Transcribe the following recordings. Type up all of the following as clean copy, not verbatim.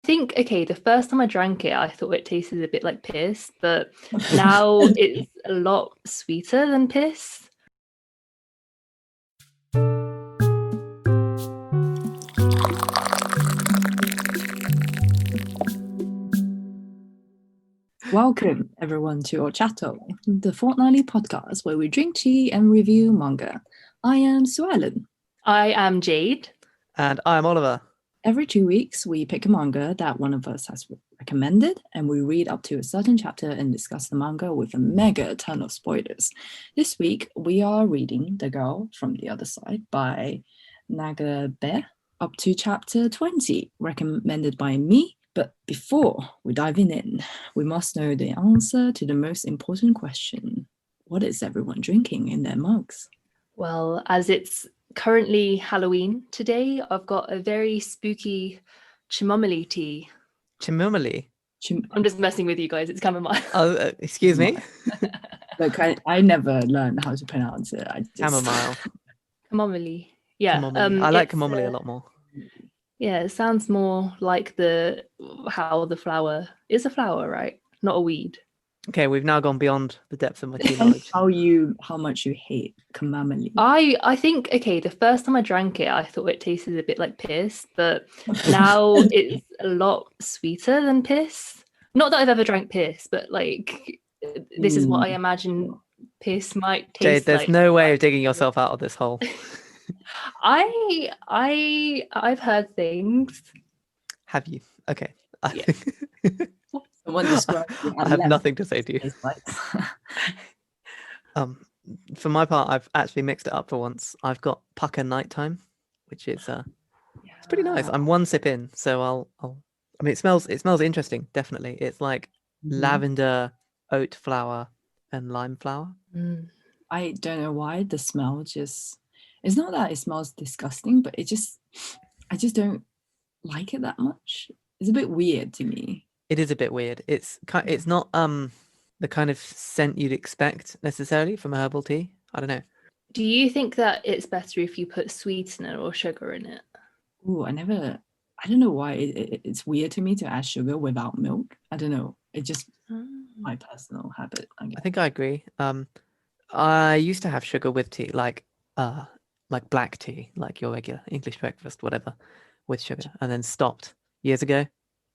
think, okay, the first time I drank it, I thought it tasted a bit like piss, but now it's a lot sweeter than piss. Welcome, everyone, to OCHATO, the fortnightly podcast where we drink tea and review manga. I am Suellen. I am Jade. And I'm Oliver. Every 2 weeks, we pick a manga that one of us has recommended, and we read up to a certain chapter and discuss the manga with a mega ton of spoilers. This week, we are reading The Girl from the Other Side by Nagabe, up to chapter 20, recommended by me. But before we dive in, we must know the answer to the most important question. What is everyone drinking in their mugs? Well, as it's currently Halloween today, I've got a very spooky chamomile tea. Chamomile? I'm just messing with you guys. It's chamomile. Oh, excuse me? Look, I never learned how to pronounce it. Chamomile. Chamomile. Yeah. Chamomile. I like chamomile a lot more. Yeah, it sounds more like how the flower is a flower, right? Not a weed. Okay, we've now gone beyond the depths of my tea knowledge. How much you hate chamomile. I think, okay, the first time I drank it, I thought it tasted a bit like piss, but now it's a lot sweeter than piss. Not that I've ever drank piss, but like this is what I imagine piss might taste Jade, there's like. no way of digging yourself out of this hole. I've heard things. Have you? Okay. Yeah. I have nothing to say to you. For my part, I've actually mixed it up for once. I've got Pucker Nighttime, which is it's pretty nice. I'm one sip in, so I mean, it smells interesting. Definitely, it's like lavender, oat flower, and lime flower. I don't know why the smell just. It's not that it smells disgusting, but I just don't like it that much. It's a bit weird to me. It is a bit weird. It's not the kind of scent you'd expect necessarily from a herbal tea. I don't know. Do you think that it's better if you put sweetener or sugar in it? Oh, I don't know why it's weird to me to add sugar without milk. I don't know. It's just my personal habit, I guess. I think I agree. I used to have sugar with tea, like black tea, like your regular English breakfast, whatever, with sugar, and then stopped years ago,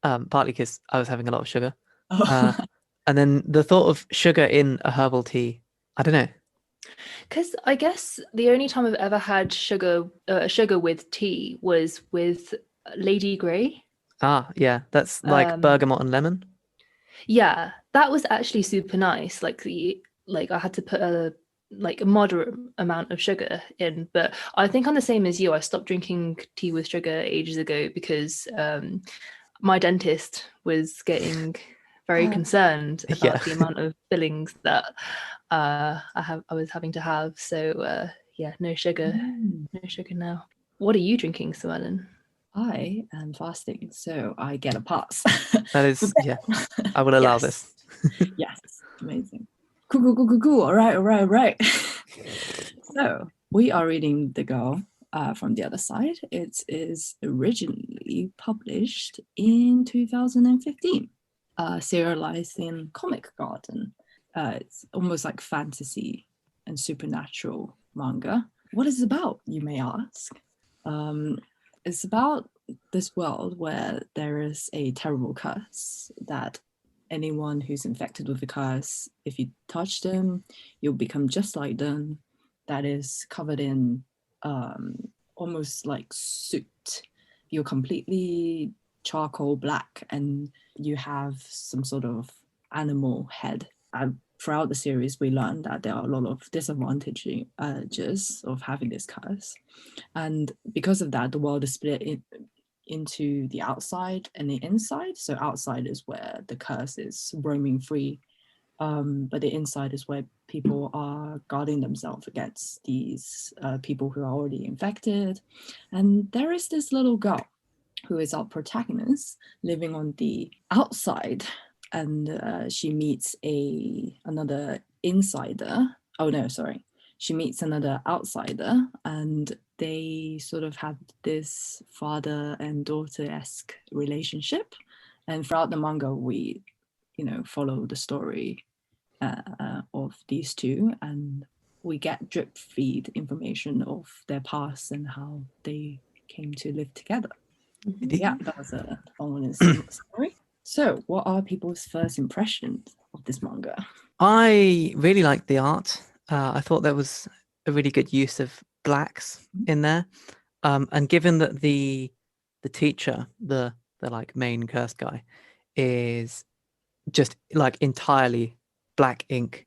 partly because I was having a lot of sugar. And then the thought of sugar in a herbal tea, I don't know. Because I guess the only time I've ever had sugar with tea was with Lady Grey. Ah, yeah, that's like bergamot and lemon. Yeah, that was actually super nice. Like I had to put a moderate amount of sugar in, but I think I'm the same as you. I stopped drinking tea with sugar ages ago because my dentist was getting very concerned about the amount of fillings that I was having to have. So no sugar now. What are you drinking, Suellen? I am fasting, so I get a pass. That is, yeah, I will allow this. Yes, amazing. Cool. All right. So we are reading The Girl from the Other Side. It is originally published in 2015, serialized in Comic Garden. It's almost like fantasy and supernatural manga. What is it about, you may ask? It's about this world where there is a terrible curse that anyone who's infected with the curse, if you touch them, you'll become just like them. That is covered in almost like soot. You're completely charcoal black and you have some sort of animal head. Throughout the series, we learned that there are a lot of disadvantages of having this curse. And because of that, the world is split into the outside and the inside. So outside is where the curse is roaming free, but the inside is where people are guarding themselves against these people who are already infected. And there is this little girl who is our protagonist living on the outside, and she meets another insider. Oh no, sorry. She meets another outsider, and they sort of had this father and daughter-esque relationship, and throughout the manga we follow the story of these two, and we get drip feed information of their past and how they came to live together. Yeah, that was a long story. So what are people's first impressions of this manga? I really liked the art. I thought there was a really good use of blacks in there, and given that the teacher, the like main cursed guy, is just like entirely black ink,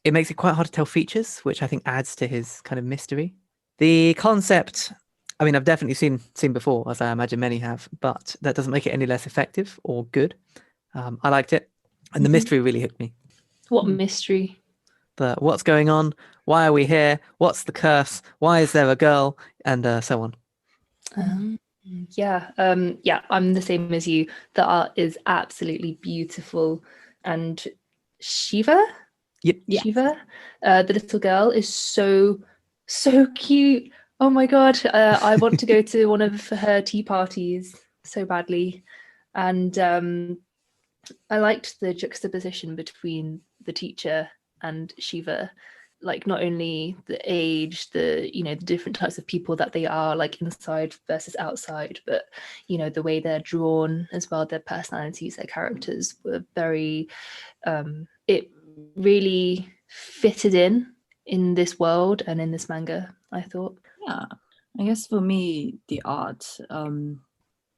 it makes it quite hard to tell features, which I think adds to his kind of mystery. The concept, I mean, I've definitely seen before, as I imagine many have, but that doesn't make it any less effective or good. I liked it, and the mystery really hooked me. What mystery? What's going on? Why are we here? What's the curse? Why is there a girl? And so on. Yeah, I'm the same as you. The art is absolutely beautiful, and Shiva, Yep. Shiva, the little girl, is so cute. Oh my god, I want to go to one of her tea parties so badly. And I liked the juxtaposition between the teacher and Shiva, like not only the age, the the different types of people that they are, like inside versus outside, but the way they're drawn as well, their personalities, their characters were very it really fitted in this world and in this manga, I thought. Yeah, I guess for me, the art,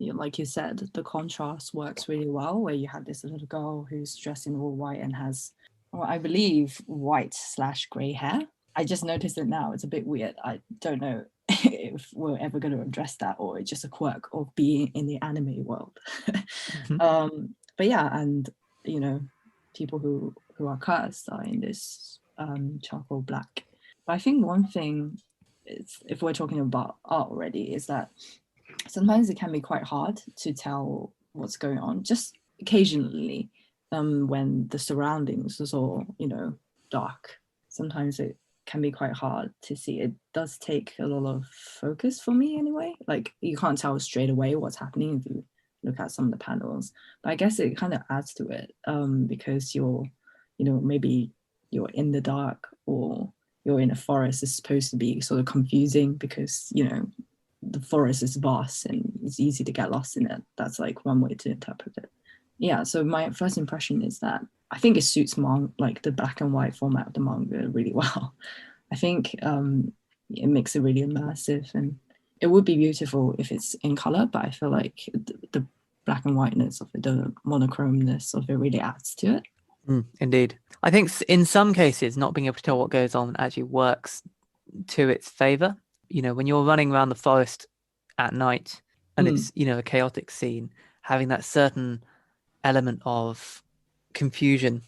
like you said, the contrast works really well, where you have this little girl who's dressed in all white and has, well, I believe, white/grey hair. I just noticed it now. It's a bit weird. I don't know if we're ever going to address that, or it's just a quirk of being in the anime world. But yeah, and people who are cursed are in this charcoal black. But I think one thing is, if we're talking about art already, is that sometimes it can be quite hard to tell what's going on, just occasionally, when the surroundings is all dark. Sometimes it can be quite hard to see. It does take a lot of focus for me anyway. Like, you can't tell straight away what's happening if you look at some of the panels, but I guess it kind of adds to it, because you're maybe you're in the dark, or you're in a forest. Is supposed to be sort of confusing because the forest is vast and it's easy to get lost in it. That's like one way to interpret it. Yeah, so my first impression is that I think it suits like the black and white format of the manga really well. I think it makes it really immersive, and it would be beautiful if it's in color, but I feel like the black and whiteness of it, the monochromeness of it, really adds to it. Indeed. I think in some cases, not being able to tell what goes on actually works to its favor. When you're running around the forest at night and it's, a chaotic scene, having that certain element of confusion,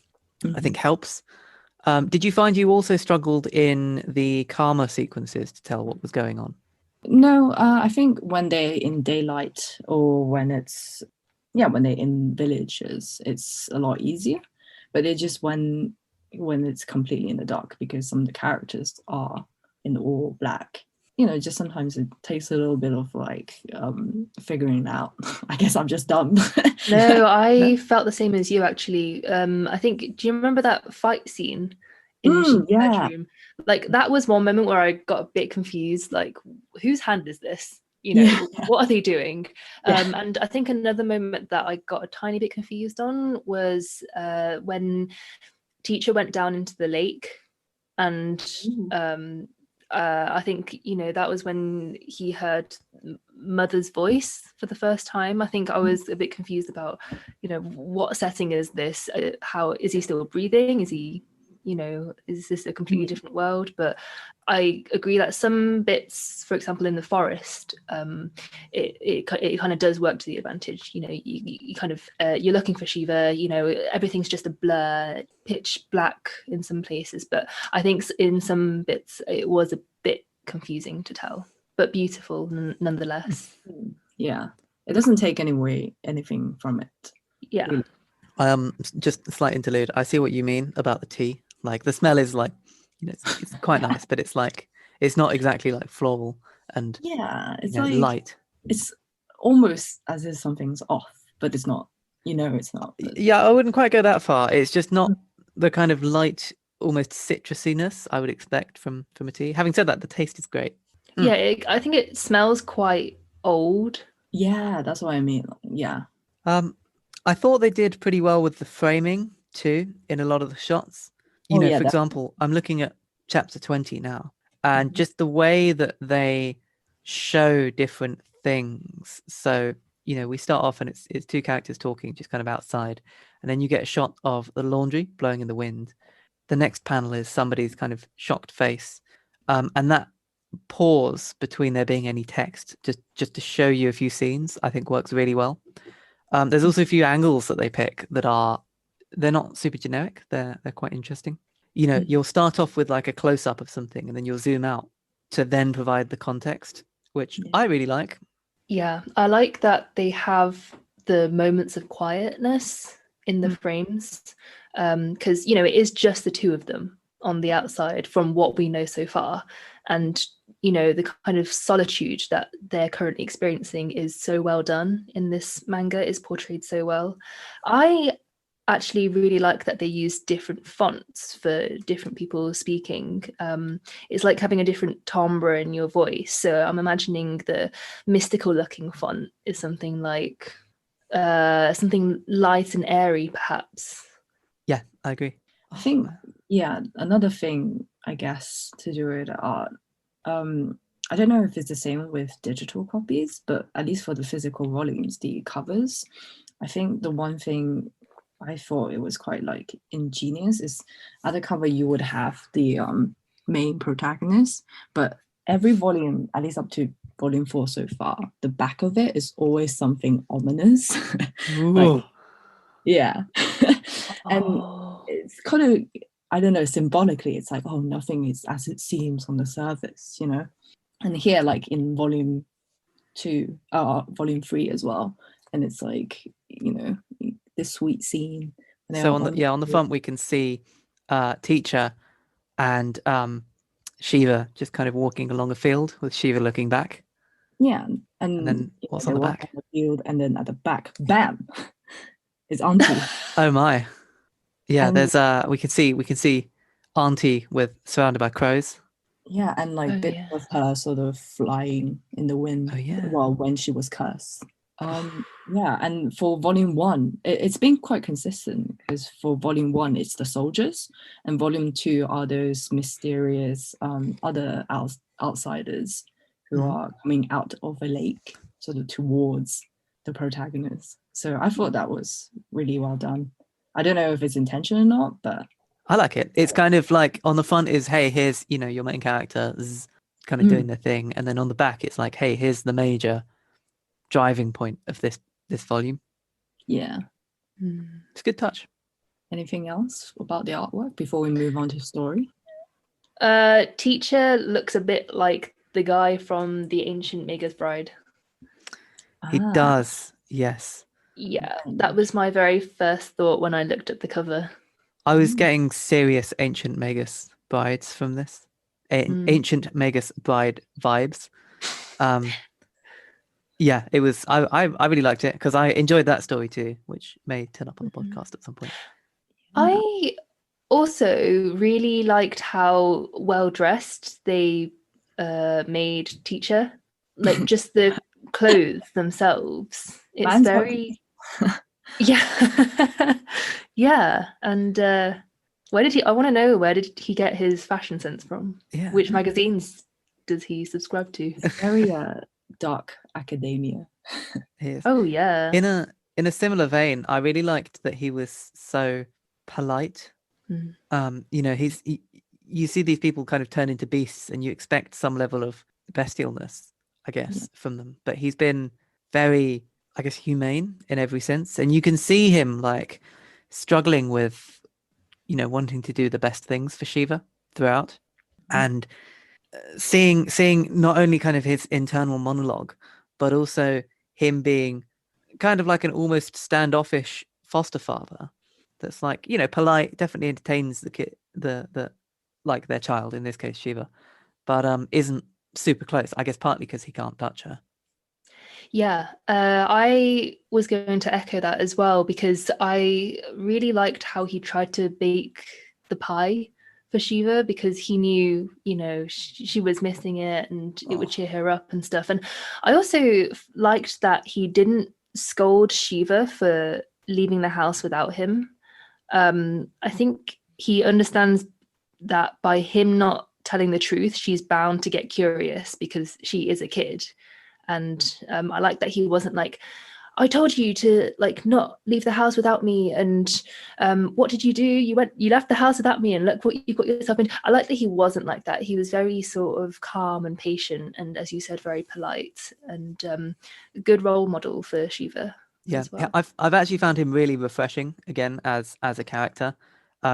I think helps. Did you find you also struggled in the calmer sequences to tell what was going on? No, I think when they're in daylight, or when they're in villages, it's a lot easier. But it's just when it's completely in the dark, because some of the characters are in all black. Just sometimes it takes a little bit of like figuring it out. I guess I'm just dumb. No, I felt the same as you actually. I think, do you remember that fight scene in Shiva's bedroom? Like, that was one moment where I got a bit confused, like, whose hand is this? What are they doing? And I think another moment that I got a tiny bit confused on was when teacher went down into the lake, and I think that was when he heard mother's voice for the first time. I think I was a bit confused about what setting is this, how is he still breathing, is he is this a completely different world? But I agree that some bits, for example in the forest, it kind of does work to the advantage. You kind of you're looking for Shiva, everything's just a blur, pitch black in some places, but I think in some bits it was a bit confusing to tell, but beautiful nonetheless. Yeah, it doesn't take anything from it. Yeah, really. Just a slight interlude. I see what you mean about the tea. Like, the smell is like, it's quite nice, but it's like, it's not exactly like floral. and Yeah, it's you know, like light. it's almost as if something's off, but it's not. You know, it's not. But Yeah, I wouldn't quite go that far. It's just not the kind of light, almost citrusiness I would expect from a tea. Having said that, the taste is great. Yeah, I think it smells quite old. yeah, that's what I mean. Yeah. I thought they did pretty well with the framing too in a lot of the shots. You Oh, know, yeah, for example, I'm looking at chapter 20 now, and Mhm. just the way that they show different things. So, you know, we start off and it's two characters talking just kind of outside, and then you get a shot of the laundry blowing in the wind. The next panel is somebody's kind of shocked face, and that pause between there being any text just to show you a few scenes, I think works really well. There's also a few angles that they pick that they're not super generic. They're quite interesting. You know, you'll start off with like a close up of something, and then you'll zoom out to then provide the context, which Yeah. I really like. Yeah, I like that they have the moments of quietness in the frames, because you know it is just the two of them on the outside from what we know so far, and you know the kind of solitude that they're currently experiencing is so well done in this manga, is portrayed so well. I actually really like that they use different fonts for different people speaking. It's like having a different timbre in your voice. So I'm imagining the mystical looking font is something like something light and airy, perhaps. Yeah, I agree. I think, yeah, another thing, I guess, to do with art. I don't know if it's the same with digital copies, but at least for the physical volumes, the covers, I think the one thing I thought it was quite like ingenious is at the cover you would have the main protagonist, but every volume, at least up to volume 4 so far, the back of it is always something ominous. Like, yeah. And Oh. it's kind of, I don't know, symbolically, it's like, oh, nothing is as it seems on the surface, you know? And here, like in volume 2, volume 3 as well, and it's like, you know, this sweet scene. And So on the front we can see Teacher and Shiva just kind of walking along a field with Shiva looking back. yeah, And then you know, what's they on the walk back? on the field, and then at the back, bam, is Auntie. Oh my. Yeah, And there's we can see Auntie surrounded by crows. yeah, and like Oh, bits yeah. of her sort of flying in the wind, Oh yeah. well, when she was cursed. Yeah, and for volume 1, it's been quite consistent, because for volume 1 it's the soldiers, and volume 2 are those mysterious other outsiders who are coming out of a lake sort of towards the protagonist. So I thought that was really well done. I don't know if it's intentional or not, but I like it. It's kind of like on the front is, hey, here's, you know, your main character kind of doing their thing, and then on the back it's like, hey, here's the major driving point of this volume. yeah. It's a good touch. Anything else about the artwork before we move on to story? Teacher looks a bit like the guy from the ancient Magus Bride. He does, yes. Yeah, that was my very first thought when I looked at the cover. I was getting serious ancient Magus brides from this. Ancient Magus bride vibes. Yeah, it was. I really liked it because I enjoyed that story too, which may turn up on the podcast at some point. I also really liked how well dressed they made Teacher. Like just the clothes themselves. It's Man's very yeah. Yeah. And I want to know, where did he get his fashion sense from? Yeah. Which magazines does he subscribe to? very dark academia. He is. Oh yeah. In a similar vein, I really liked that he was so polite. You know, you see these people kind of turn into beasts, and you expect some level of bestialness, I guess, from them. But he's been very, I guess, humane in every sense, and you can see him like struggling with, you know, wanting to do the best things for Shiva throughout, and seeing not only kind of his internal monologue, but also him being kind of like an almost standoffish foster father that's like, you know, polite, definitely entertains the kid, the like their child, in this case Shiva, but isn't super close. I guess partly because he can't touch her. Yeah, I was going to echo that as well, because I really liked how he tried to bake the pie for Shiva, because he knew, she was missing it and it would cheer her up and stuff. And I also liked that he didn't scold Shiva for leaving the house without him. I think he understands that by him not telling the truth, she's bound to get curious because she is a kid. And I like that he wasn't like, I told you to like not leave the house without me, and what did you do? You left the house without me, and look what you got yourself in. I like that he wasn't like that. He was very sort of calm and patient, and as you said, very polite, and a good role model for Shiva. Yeah, as well. I've actually found him really refreshing again as a character.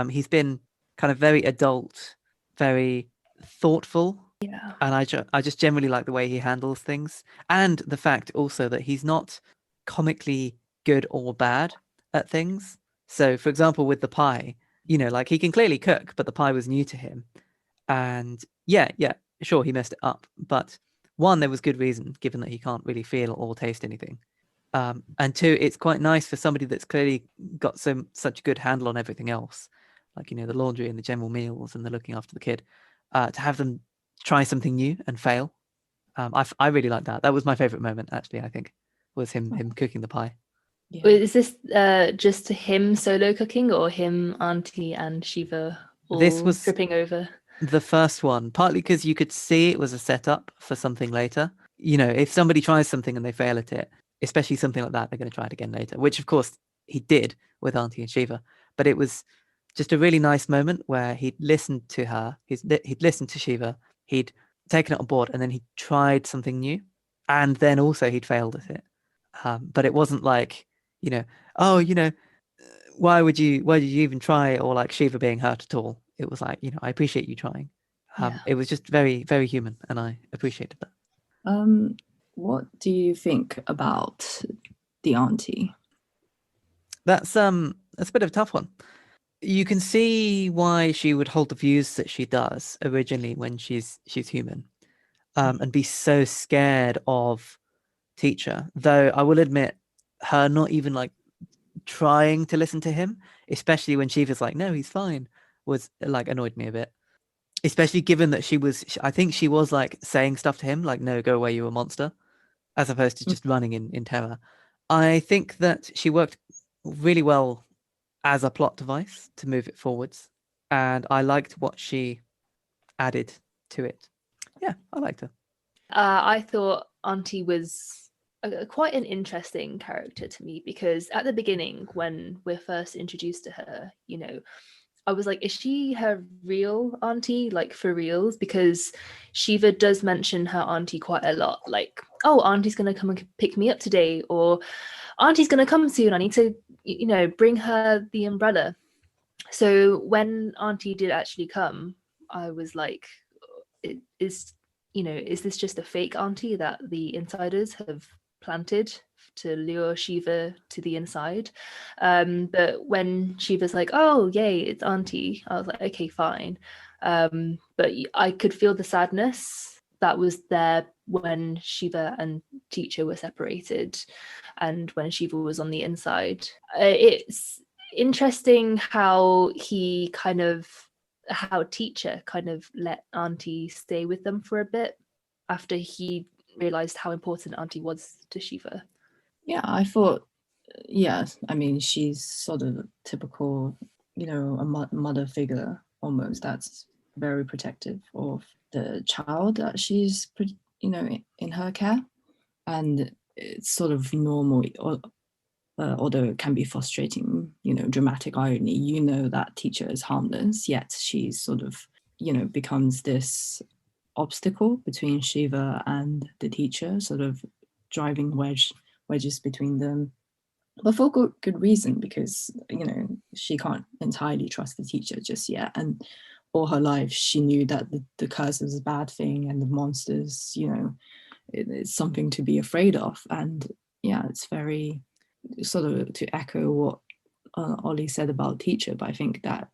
He's been kind of very adult, very thoughtful. Yeah. And I just generally like the way he handles things, and the fact also that he's not comically good or bad at things. So, for example, with the pie, like he can clearly cook, but the pie was new to him, and yeah, sure, he messed it up. But one, there was good reason, given that he can't really feel or taste anything, and two, it's quite nice for somebody that's clearly got such a good handle on everything else, like the laundry and the general meals and the looking after the kid, to have them try something new and fail. I really like that. That was my favorite moment, actually. I think was him cooking the pie. Yeah. Is this just him solo cooking, or him, Auntie, and Shiva all This was tripping over? the first one, partly because you could see it was a setup for something later. If somebody tries something and they fail at it, especially something like that, they're going to try it again later, which of course he did with Auntie and Shiva. But it was just a really nice moment where he'd listened to her, he'd listened to Shiva, he'd taken it on board, and then he tried something new, and then also he'd failed at it. But it wasn't like, why did you even try, or like Shiva being hurt at all. It was like, I appreciate you trying. It was just very, very human, and I appreciated that. What do you think about the auntie? That's a bit of a tough one. You can see why she would hold the views that she does originally when she's human, and be so scared of Teacher. Though I will admit, her not even like trying to listen to him, especially when Shiva's like, no, he's fine, was like annoyed me a bit. Especially given that I think she was like saying stuff to him like, no, go away, you're a monster, as opposed to just running in terror. I think that she worked really well as a plot device to move it forwards, and I liked what she added to it. Yeah, I liked her. I thought Auntie was quite an interesting character to me, because at the beginning, when we're first introduced to her, I was like, is she her real auntie, like for reals? Because Shiva does mention her auntie quite a lot, like, oh, Auntie's going to come and pick me up today, or Auntie's going to come soon, I need to, bring her the umbrella. So when Auntie did actually come, I was like, is this just a fake auntie that the insiders have planted to lure Shiva to the inside? But when Shiva's like, oh yay, it's Auntie, I was like, okay, fine. But I could feel the sadness that was there when Shiva and Teacher were separated, and when Shiva was on the inside. It's interesting how Teacher kind of let Auntie stay with them for a bit after he realized how important Auntie was to Shiva. Yeah, I thought, yes, I mean, she's sort of typical, a mother figure almost, that's very protective of the child that she's, in her care. And it's sort of normal, although it can be frustrating, dramatic irony, that Teacher is harmless, yet she's sort of, becomes this obstacle between Shiva and the Teacher, sort of driving wedges between them, but for good reason, because she can't entirely trust the Teacher just yet, and all her life she knew that the curse is a bad thing, and the monsters, it's something to be afraid of. And yeah, it's very sort of to echo what Ollie said about Teacher, but I think that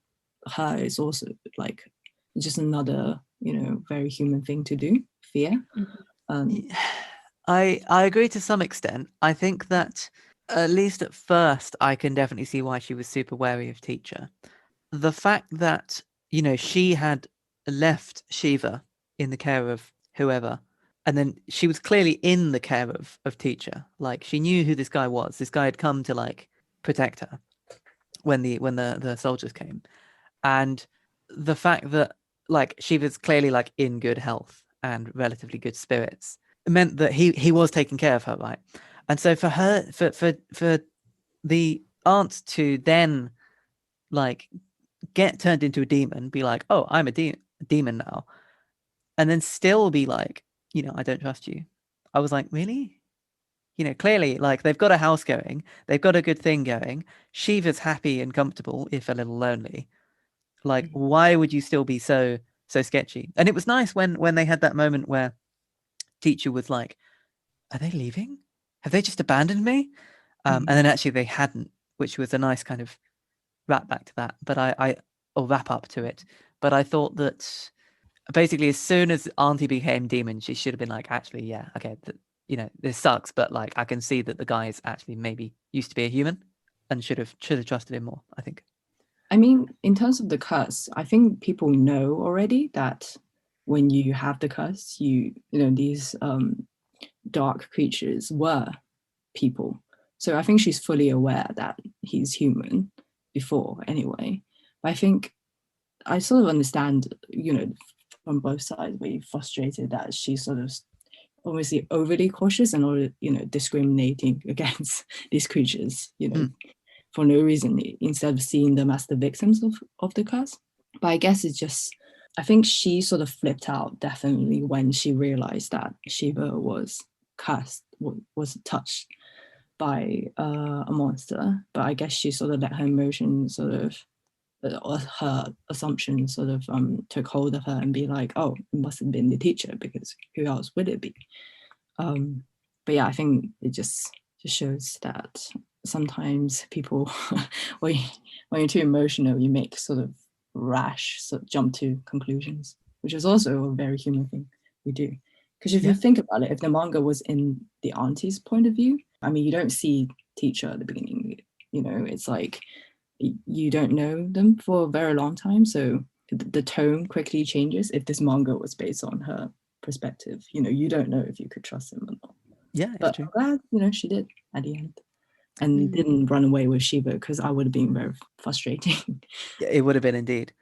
her is also like just another very human thing to do, fear. I agree to some extent. I think that at least at first, I can definitely see why she was super wary of Teacher. The fact that, she had left Shiva in the care of whoever, and then she was clearly in the care of Teacher. Like, she knew who this guy was. This guy had come to, like, protect her when the soldiers came. And the fact that, like, Shiva's clearly, like, in good health and relatively good spirits, it meant that he was taking care of her, right? And so for her, for the aunt to then, like, get turned into a demon, be like, oh, I'm a demon now, and then still be like, I don't trust you. I was like, really? Clearly, like, they've got a house going, they've got a good thing going. Shiva's happy and comfortable, if a little lonely. Like, why would you still be so sketchy? And it was nice when they had that moment where Teacher was like, are they leaving? Have they just abandoned me? And then actually they hadn't, which was a nice kind of wrap back to that. But or wrap up to it. But I thought that basically as soon as Auntie became demon, she should have been like, actually, yeah, okay, this sucks, but like I can see that the guy is actually maybe used to be a human and should have trusted him more, I think. I mean, in terms of the curse, I think people know already that when you have the curse, these dark creatures were people. So I think she's fully aware that he's human before anyway. But I think I sort of understand, from both sides, being frustrated that she's sort of obviously overly cautious and discriminating against these creatures, for no reason, instead of seeing them as the victims of the curse. But I guess it's just, I think she sort of flipped out definitely when she realized that Shiva was cursed, was touched by a monster. But I guess she sort of let her emotions sort of, or her assumptions sort of took hold of her and be like, oh, it must have been the teacher, because who else would it be? But yeah, I think it just shows that sometimes people, when you're too emotional, you make sort of rash, jump to conclusions, which is also a very human thing we do. Because if you think about it, if the manga was in the auntie's point of view, I mean, you don't see Teacher at the beginning, it's like you don't know them for a very long time, so the tone quickly changes. If this manga was based on her perspective, you don't know if you could trust him or not. Yeah, but true. I'm glad she did at the end and didn't run away with Shiva, because I would have been very frustrating. Yeah, it would have been indeed.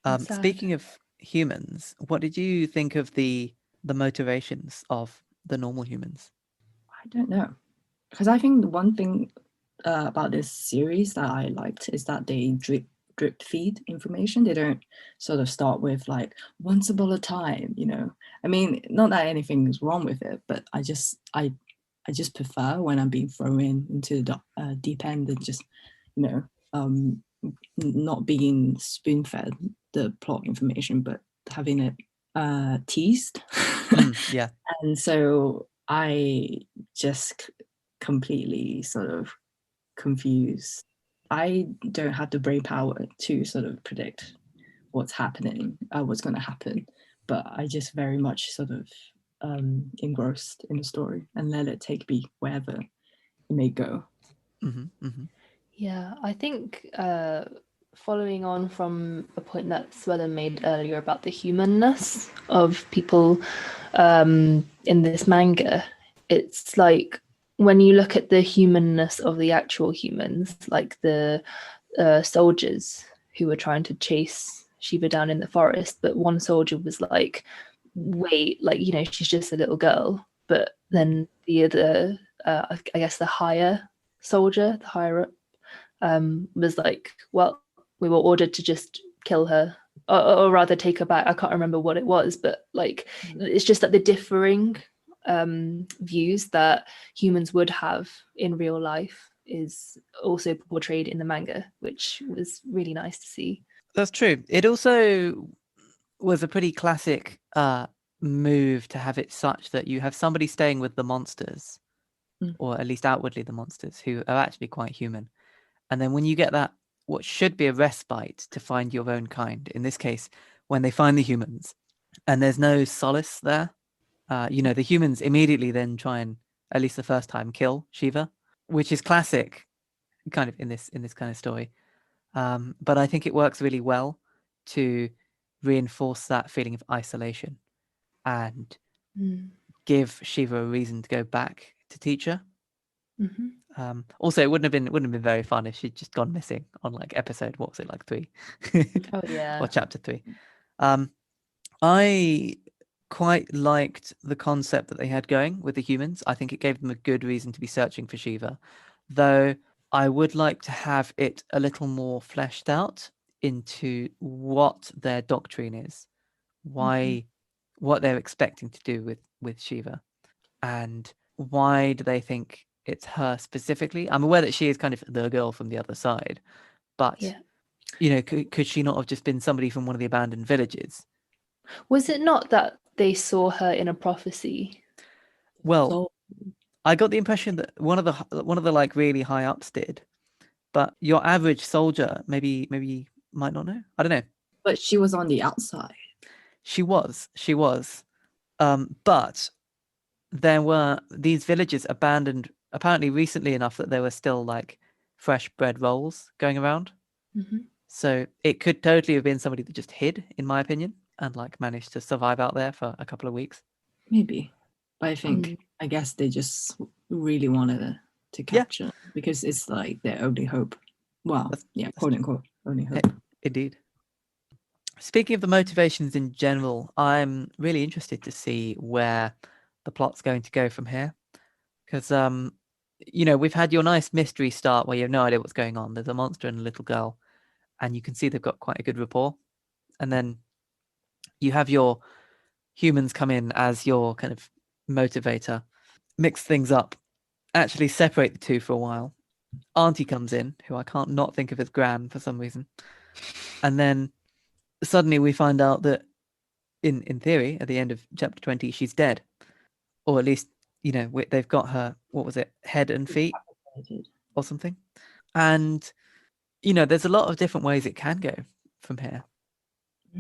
Sad. Speaking of humans, what did you think of the motivations of the normal humans? I don't know, because I think the one thing about this series that I liked is that they drip feed information. They don't sort of start with like once upon a time, I mean, not that anything is wrong with it, but I just prefer when I'm being thrown into the deep end and just not being spoon fed the plot information, but having it teased. Yeah. And so I just completely sort of confused. I don't have the brain power to sort of predict what's happening, what's going to happen, but I just very much sort of engrossed in the story and let it take me wherever it may go. Yeah, I think following on from a point that Suellen made earlier about the humanness of people in this manga, it's like when you look at the humanness of the actual humans, like the soldiers who were trying to chase Shiva down in the forest, but one soldier was like, wait, like, she's just a little girl. But then the other, I guess the higher soldier, the higher up, was like, well, we were ordered to just kill her, or rather take her back. I can't remember what it was, but like, it's just that the differing views that humans would have in real life is also portrayed in the manga, which was really nice to see. That's true. It also was a pretty classic move to have it such that you have somebody staying with the monsters, or at least outwardly the monsters, who are actually quite human. And then when you get that, what should be a respite to find your own kind, in this case, when they find the humans, and there's no solace there. The humans immediately then try and, at least the first time, kill Shiva, which is classic, kind of in this kind of story. But I think it works really well to reinforce that feeling of isolation and give Shiva a reason to go back to Teacher. Also, it wouldn't have been very fun if she'd just gone missing on like episode, what was it, like 3? Oh yeah. Or chapter 3. I quite liked the concept that they had going with the humans. I think it gave them a good reason to be searching for Shiva, though I would like to have it a little more fleshed out into what their doctrine is, why, what they're expecting to do with Shiva, and why do they think it's her specifically. I'm aware that she is kind of the girl from the other side, but could she not have just been somebody from one of the abandoned villages? Was it not that they saw her in a prophecy? Well, I got the impression that one of the like really high ups did, but your average soldier maybe might not know. I don't know. But she was on the outside. She was. But there were these villages abandoned apparently recently enough that there were still like fresh bread rolls going around. So it could totally have been somebody that just hid, in my opinion, and like managed to survive out there for a couple of weeks. Maybe. But I guess they just really wanted to capture because it's like their only hope. Well, quote unquote, only hope. Indeed. Speaking of the motivations in general, I'm really interested to see where the plot's going to go from here. Because, we've had your nice mystery start where you have no idea what's going on. There's a monster and a little girl, and you can see they've got quite a good rapport. And then you have your humans come in as your kind of motivator, mix things up, actually separate the two for a while. Auntie comes in, who I can't not think of as Gran for some reason. And then suddenly we find out that in theory, at the end of chapter 20, she's dead. Or at least, they've got her, what was it, head and feet or something. And, there's a lot of different ways it can go from here.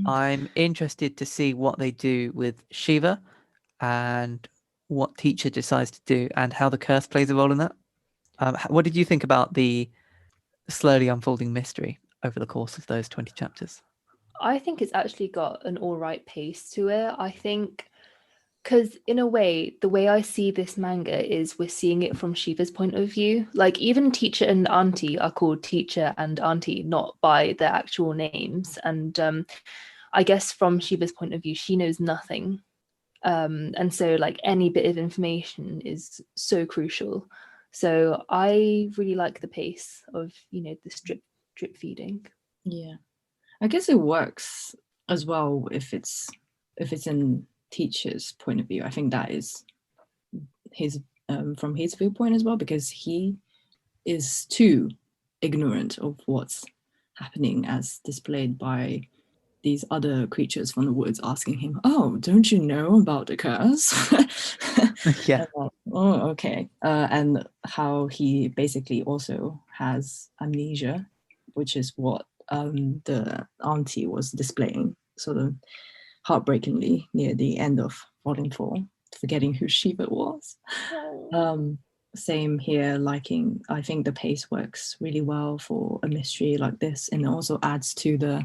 I'm interested to see what they do with Shiva and what Teacher decides to do and how the curse plays a role in that. What did you think about the slowly unfolding mystery over the course of those 20 chapters? I think it's actually got an all right pace to it. I think because in a way, the way I see this manga is we're seeing it from Shiva's point of view. Like even Teacher and Auntie are called Teacher and Auntie, not by their actual names. And I guess from Shiva's point of view, she knows nothing. And so like any bit of information is so crucial. So I really like the pace of, the drip feeding. Yeah. I guess it works as well if it's in Teacher's point of view. I think that is his from his viewpoint as well, because he is too ignorant of what's happening as displayed by these other creatures from the woods asking him, "Oh, don't you know about the curse?" Yeah. Oh, okay. And how he basically also has amnesia, which is what the Auntie was displaying sort of heartbreakingly near the end of Volume 4, forgetting who Shiva was. Same here, I think the pace works really well for a mystery like this, and it also adds to the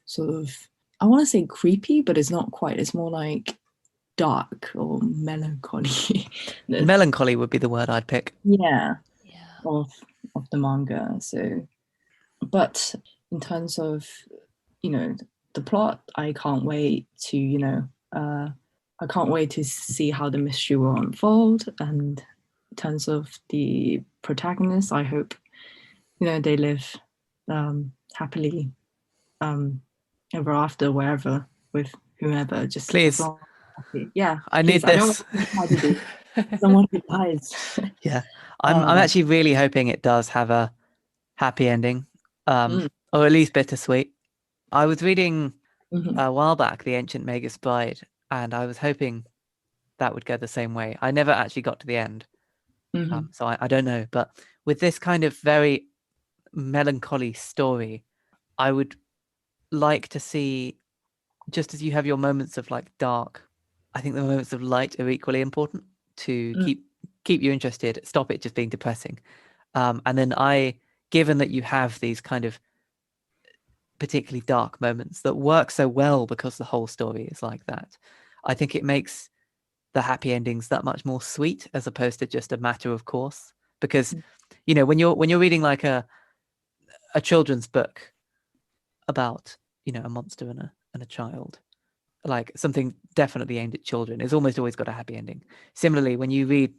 sort of, I want to say creepy, but it's not quite. It's more like dark or melancholy. Melancholy would be the word I'd pick. Yeah. Of the manga. So, but in terms of, the plot, I can't wait to, I can't wait to see how the mystery will unfold. And in terms of the protagonists, I hope, they live happily ever after, wherever, with whomever. Just please. Yeah, I need this. I don't want to do someone who dies. Yeah, I'm actually really hoping it does have a happy ending, or at least bittersweet. I was reading a while back The Ancient Magus Bride, and I was hoping that would go the same way. I never actually got to the end, so I don't know. But with this kind of very melancholy story, I would like to see just as you have your moments of like dark, I think the moments of light are equally important to keep you interested, stop it just being depressing. And then given that you have these kind of particularly dark moments that work so well because the whole story is like that, I think it makes the happy endings that much more sweet as opposed to just a matter of course. Because, you know, when you're reading like a children's book about, you know, a monster and a child, like something definitely aimed at children, it's almost always got a happy ending. Similarly, when you read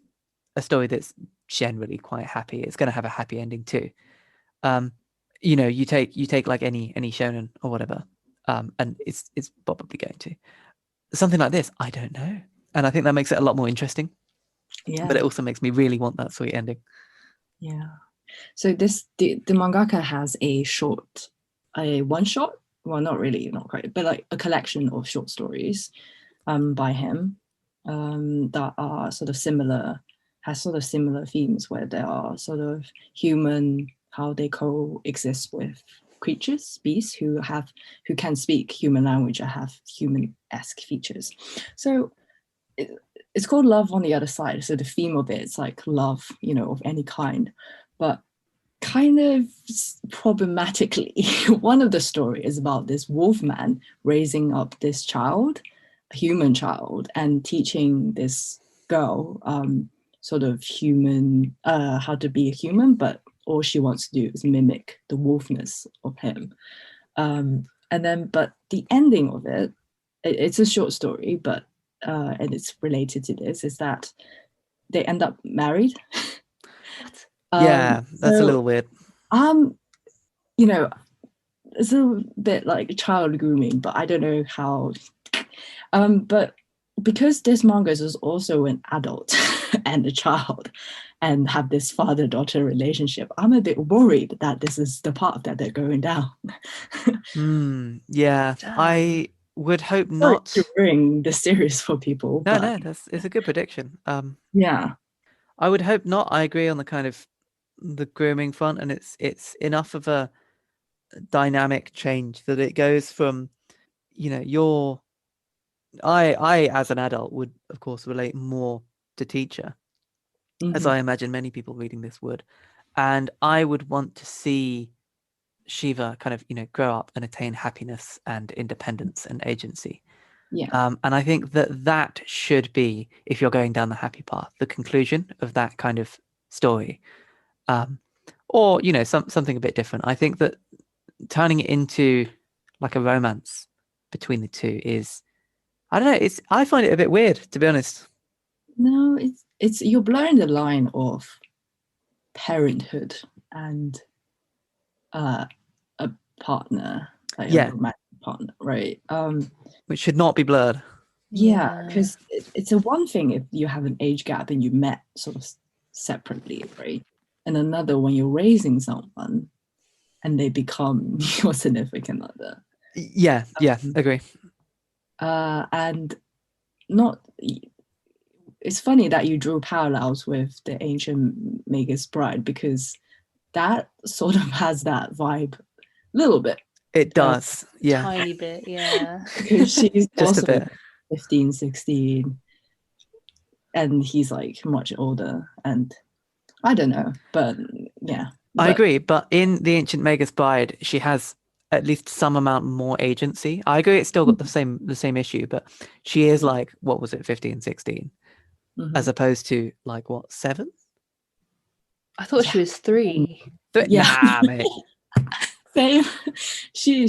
a story that's generally quite happy, it's going to have a happy ending too. You know, you take like any shonen or whatever, and it's probably going to something like this. I don't know, and I think that makes it a lot more interesting. Yeah. But it also makes me really want that sweet ending. Yeah. So the mangaka has a one shot. Well, not really, not quite, but like a collection of short stories, by him, that are sort of similar themes where there are sort of human, how they coexist with creatures, beasts who can speak human language or have human-esque features. So it's called Love on the Other Side. So the theme of it's like love, you know, of any kind, but kind of problematically, one of the stories is about this wolf man raising up this child, a human child, and teaching this girl sort of human, how to be a human, but all she wants to do is mimic the wolfness of him. But the ending of it's a short story, but and it's related to this, is that they end up married. Yeah, that's a little weird. You know, it's a bit like child grooming, but I don't know how. But because this manga is also an adult and a child and have this father-daughter relationship, I'm a bit worried that this is the path that they're going down. Yeah, I would hope not to bring the series for people. No, it's a good prediction. Yeah, I would hope not. I agree on the kind of the grooming front, and it's enough of a dynamic change that it goes from, you know, I as an adult would of course relate more to Teacher, as I imagine many people reading this would, and I would want to see Shiva kind of, you know, grow up and attain happiness and independence and agency. Yeah. And I think that should be, if you're going down the happy path, the conclusion of that kind of story, or, you know, something a bit different. I think that turning it into like a romance between the two is, I don't know, I find it a bit weird, to be honest. No, it's you're blurring the line of parenthood and a partner, like a romantic partner, right? Which should not be blurred. Yeah, because it's a one thing if you have an age gap and you met sort of separately, right? And another when you're raising someone and they become your significant other. Yeah, agree. And not. It's funny that you drew parallels with the ancient Magus Bride, because that sort of has that vibe a little bit. It does, yeah. Tiny bit, yeah. Because she's just also a bit 15, 16, and he's like much older, and I don't know, but yeah. I agree, but in the ancient Magus Bride, she has at least some amount more agency. I agree, it's still got the same issue, but she is like, what was it, 15, 16, as opposed to like what, 7? I thought she was 3. Nah, mate. Same. She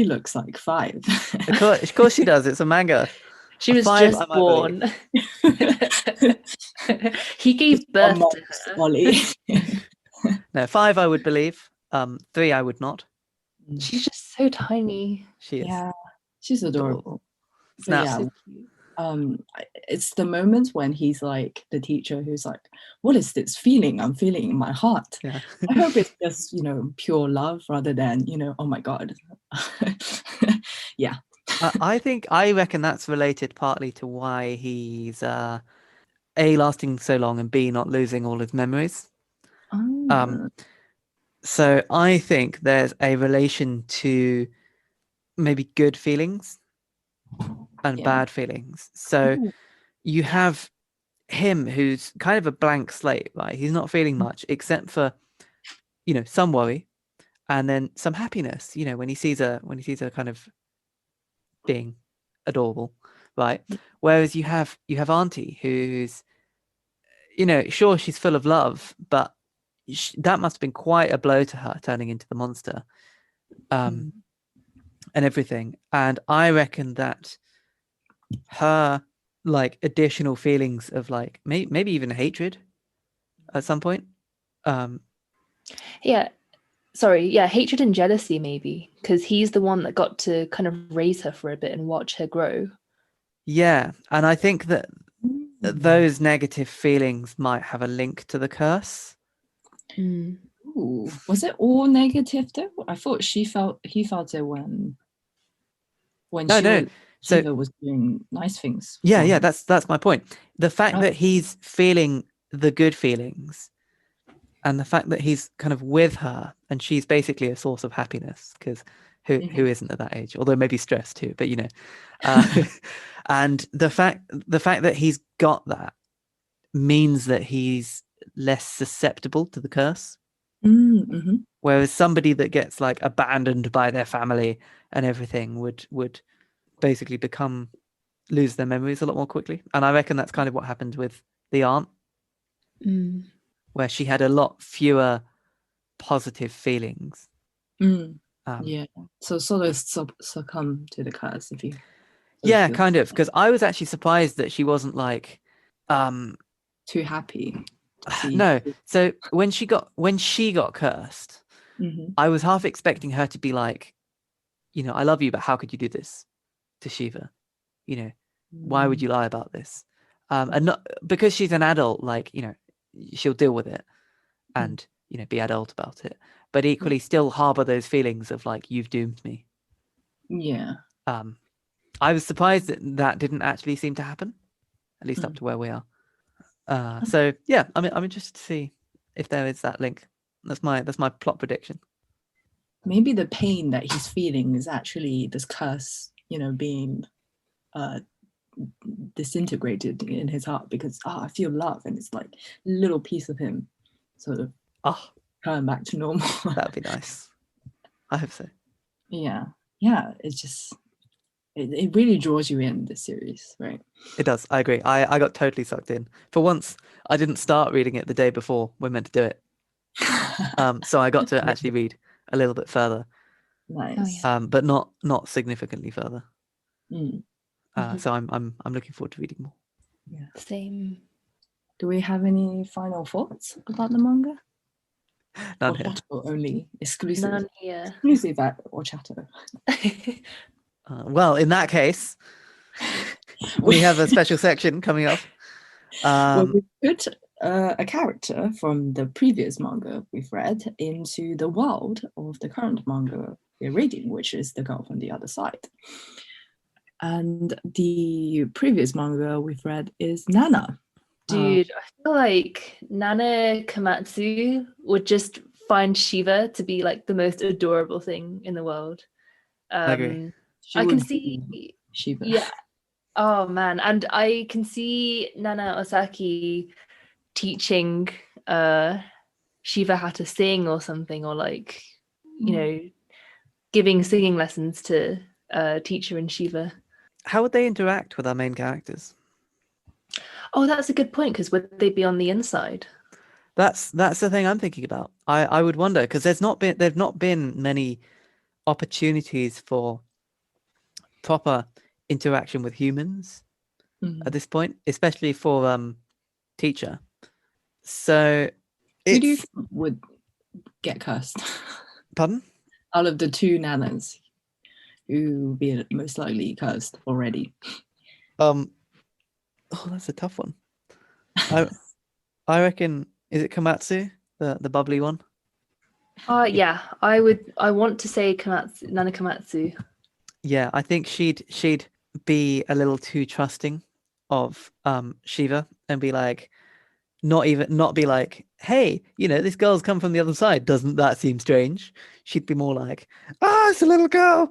looks like 5. Of course she does. It's a manga. She was 5, just born. He gave birth to her. Ollie. No, 5 I would believe. 3 I would not. She's just so tiny. She is. Yeah, she's adorable. Snap. Yeah, So cute. it's the moment when he's like the teacher who's like, what is this feeling I'm feeling in my heart? Yeah. I hope it's just, you know, pure love rather than, you know, oh my god. Yeah. I reckon that's related partly to why he's A, lasting so long, and B, not losing all his memories. So I think there's a relation to maybe good feelings and Yeah. bad feelings. So Ooh. you have him who's kind of a blank slate, right? He's not feeling much except for, some worry and then some happiness, when he sees her kind of being adorable, right? Whereas you have Auntie, who's, sure, she's full of love, but that must have been quite a blow to her, turning into the monster, and everything. And I reckon that her like additional feelings of like maybe even hatred at some point. Yeah. Sorry, yeah, hatred and jealousy maybe, because he's the one that got to kind of raise her for a bit and watch her grow. Yeah, and I think that those negative feelings might have a link to the curse. Ooh. Was it all negative though? I thought he felt it when No. Shiva was doing nice things. Yeah, that's my point. The fact that he's feeling the good feelings, and the fact that he's kind of with her, and she's basically a source of happiness, because who isn't at that age? Although maybe stress too, but and the fact that he's got that means that he's less susceptible to the curse. Whereas somebody that gets like abandoned by their family and everything would basically lose their memories a lot more quickly. And I reckon that's kind of what happened with the aunt, where she had a lot fewer positive feelings. Yeah, so sort of succumb to the curse if you. Yeah, kind of, because I was actually surprised that she wasn't like too happy. No, so when she got cursed, I was half expecting her to be like, I love you, but how could you do this to Shiva? Why would you lie about this? And not because she's an adult, like, she'll deal with it and, be adult about it, but equally still harbor those feelings of like, you've doomed me. Yeah. I was surprised that didn't actually seem to happen, at least up to where we are. So yeah, I'm interested to see if there is that link. That's my plot prediction. Maybe the pain that he's feeling is actually this curse, being disintegrated in his heart, because I feel love, and it's like a little piece of him sort of turn back to normal. That'd be nice. I hope so. Yeah, it's just it really draws you in, this series, right? It does. I agree. I got totally sucked in. For once, I didn't start reading it the day before we're meant to do it. So I got to actually read a little bit further. Nice. But not significantly further. Mm. So I'm looking forward to reading more. Yeah. Same. Do we have any final thoughts about the manga? None here. Only exclusive. None here. Exclusive at OCHATO. Well, in that case, we have a special section coming up. Well, we put a character from the previous manga we've read into the world of the current manga we're reading, which is The Girl from the Other Side. And the previous manga we've read is Nana. Dude, I feel like Nana Komatsu would just find Shiva to be like the most adorable thing in the world. I agree. I can see Shiva. Yeah. Oh man, and I can see Nana Osaki teaching Shiva how to sing or something, or like, giving singing lessons to Teacher and Shiva. How would they interact with our main characters? Oh, that's a good point, because would they be on the inside? That's the thing I'm thinking about. I would wonder, because there's not been many opportunities for proper interaction with humans at this point, especially for Teacher. So who do you think would get cursed? Pardon? Out of the two Nanas, who would be most likely cursed already? Oh, that's a tough one. I reckon, is it Komatsu, the bubbly one? Yeah, I want to say Nana Komatsu. Yeah, I think she'd be a little too trusting of Shiva and be like, not be like, hey, this girl's come from the other side. Doesn't that seem strange? She'd be more like, it's a little girl.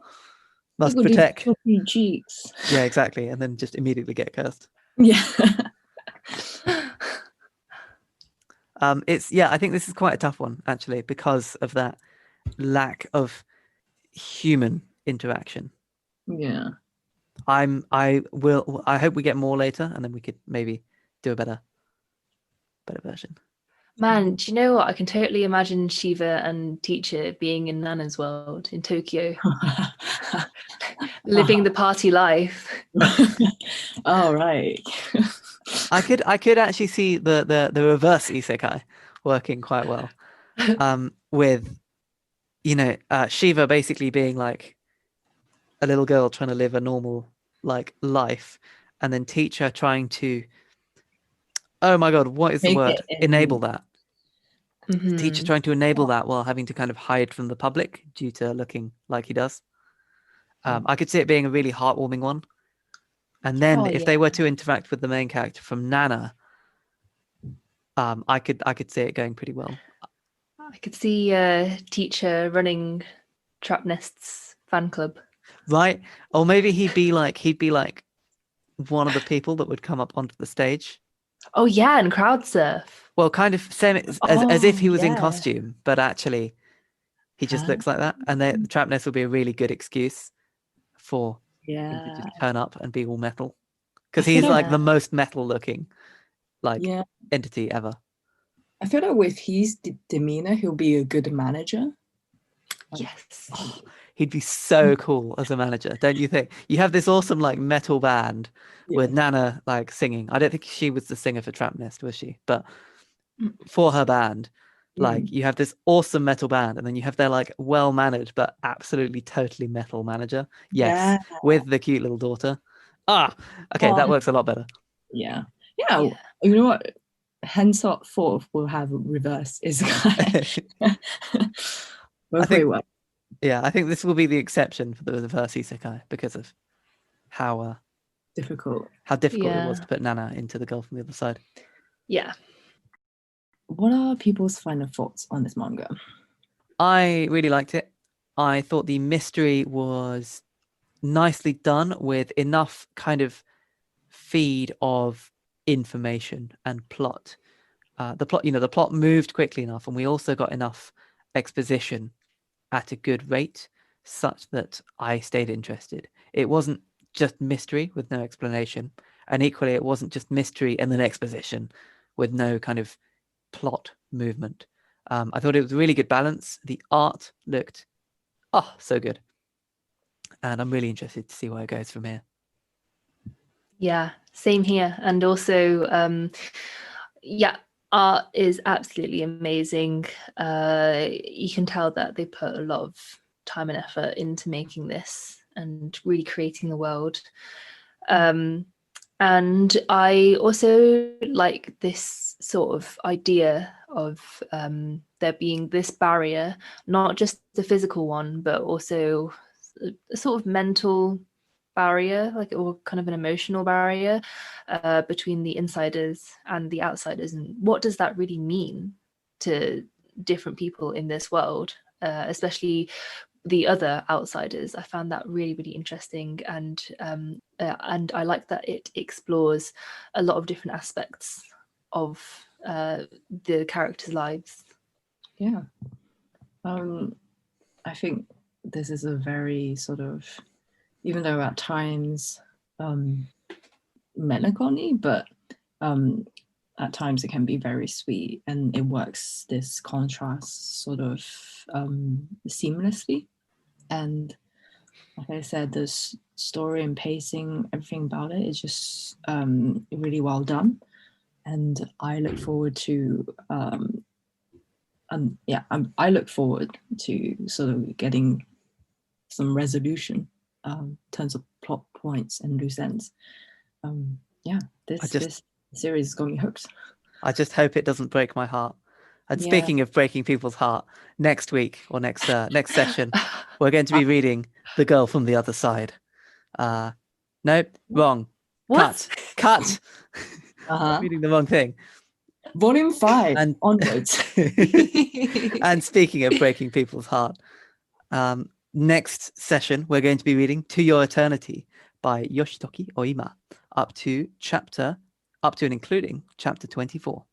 must Look at these protect. fluffy cheeks. Yeah, exactly. And then just immediately get cursed. Yeah. I think this is quite a tough one actually because of that lack of human interaction. Yeah. I hope we get more later, and then we could maybe do a better version. Man, do you know what? I can totally imagine Shiva and Teacher being in Nana's world in Tokyo, living the party life. All right. I could actually see the reverse isekai working quite well. With Shiva basically being like a little girl trying to live a normal like life, and then Teacher trying to, oh my god, what is the Make word? it Enable that. Mhm. Teacher trying to enable that while having to kind of hide from the public due to looking like he does. I could see it being a really heartwarming one. And then if they were to interact with the main character from Nana, I could see it going pretty well. I could see Teacher running Trap Nest's fan club. Right? Or maybe he'd be like one of the people that would come up onto the stage. Oh yeah, and crowd surf. Well, kind of same as if he was in yeah. costume, but actually he just looks like that. And the Trap Nest would be a really good excuse for him to just turn up and be all metal. Because he's like the most metal looking entity ever. I feel like with his demeanor, he'll be a good manager. Yes. Oh, he'd be so cool as a manager, don't you think? You have this awesome like metal band with Nana like singing. I don't think she was the singer for Trap Nest, was she? But for her band, like you have this awesome metal band, and then you have their like well-mannered but absolutely totally metal manager. Yes, with the cute little daughter. Okay, that works a lot better. Yeah. You know what? Henceforth will have reverse isekai. I think this will be the exception for the reverse isekai because of how difficult it was to put Nana into the girl from the other side. Yeah. What are people's final thoughts on this manga? I really liked it. I thought the mystery was nicely done with enough kind of feed of information and plot. The plot moved quickly enough, and we also got enough exposition at a good rate such that I stayed interested. It wasn't just mystery with no explanation, and equally it wasn't just mystery and then exposition with no kind of plot movement. I thought it was a really good balance. The art looked so good, and I'm really interested to see where it goes from here. Yeah, same here. And also art is absolutely amazing. You can tell that they put a lot of time and effort into making this and really creating the world. And I also like this sort of idea of there being this barrier, not just the physical one, but also a sort of mental barrier, or kind of an emotional barrier between the insiders and the outsiders. And what does that really mean to different people in this world, especially the other outsiders? I found that really, really interesting, and I like that it explores a lot of different aspects of the characters' lives. Yeah. I think this is a very sort of, even though at times melancholy, but at times it can be very sweet, and it works this contrast sort of seamlessly. And like I said, the story and pacing, everything about it is just really well done. And I look forward to I look forward to sort of getting some resolution in terms of plot points and loose ends. This series is got me hooked. I just hope it doesn't break my heart. And speaking of breaking people's heart, next week or next session, we're going to be reading The Girl from the Other Side. Nope, wrong. What? Cut. Reading the wrong thing. Volume 5 onwards. And speaking of breaking people's heart, next session, we're going to be reading To Your Eternity by Yoshitoki Oima, up to and including chapter 24.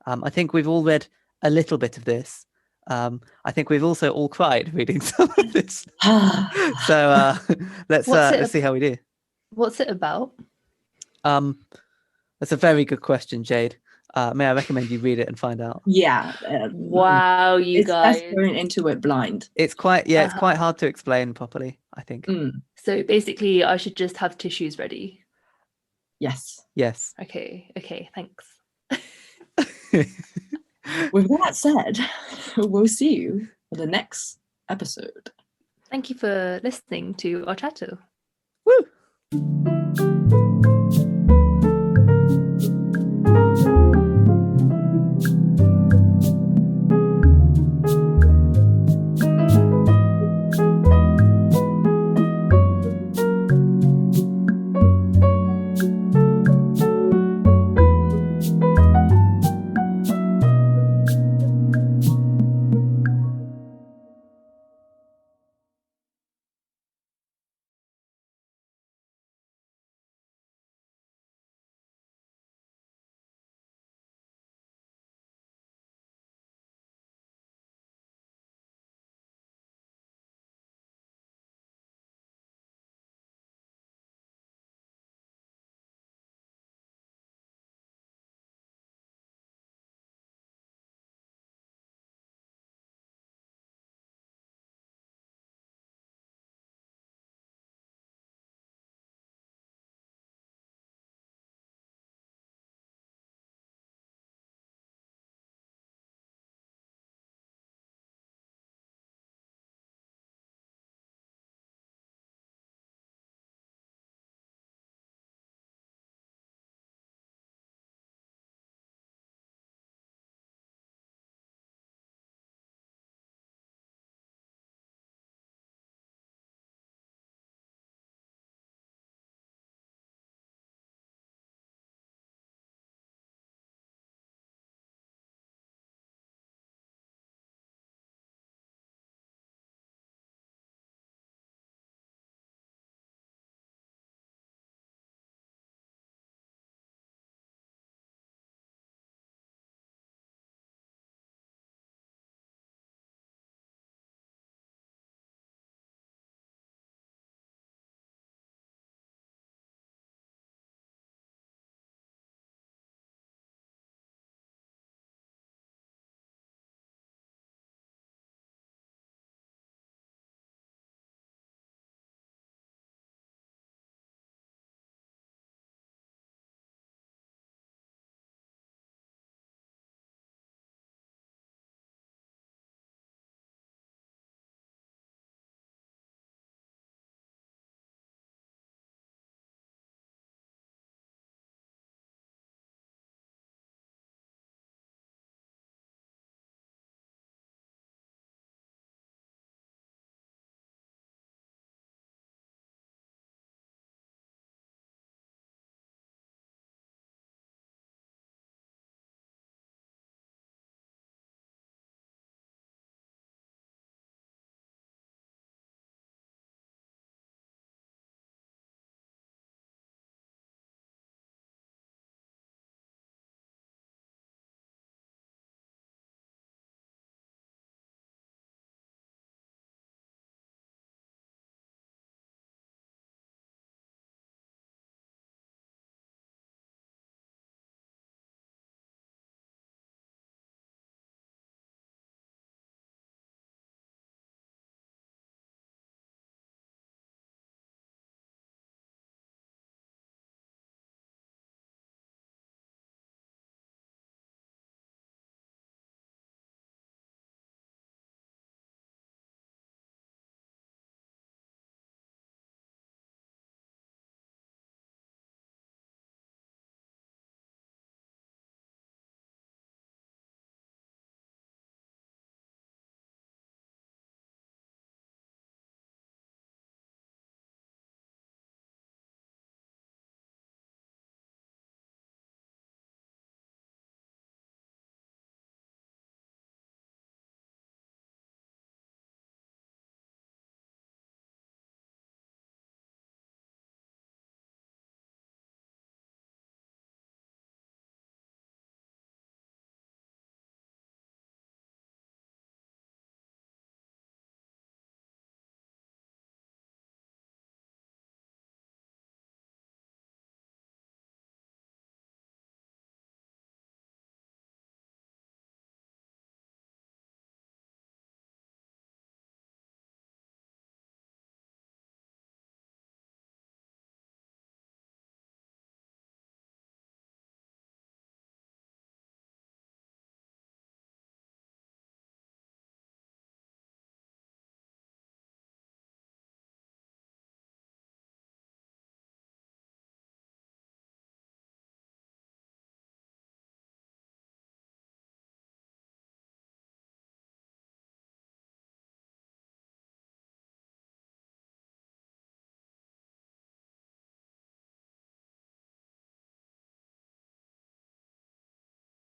I think we've all read a little bit of this. I think we've also all cried reading some of this. So let's see how we do. What's it about? That's a very good question, Jade. May I recommend you read it and find out? Yeah. Wow, you it's guys. best going into it blind. It's quite it's quite hard to explain properly, I think. So basically, I should just have tissues ready. Yes. Yes. Okay, thanks. With that said, we'll see you for the next episode. Thank you for listening to OCHATO. Woo!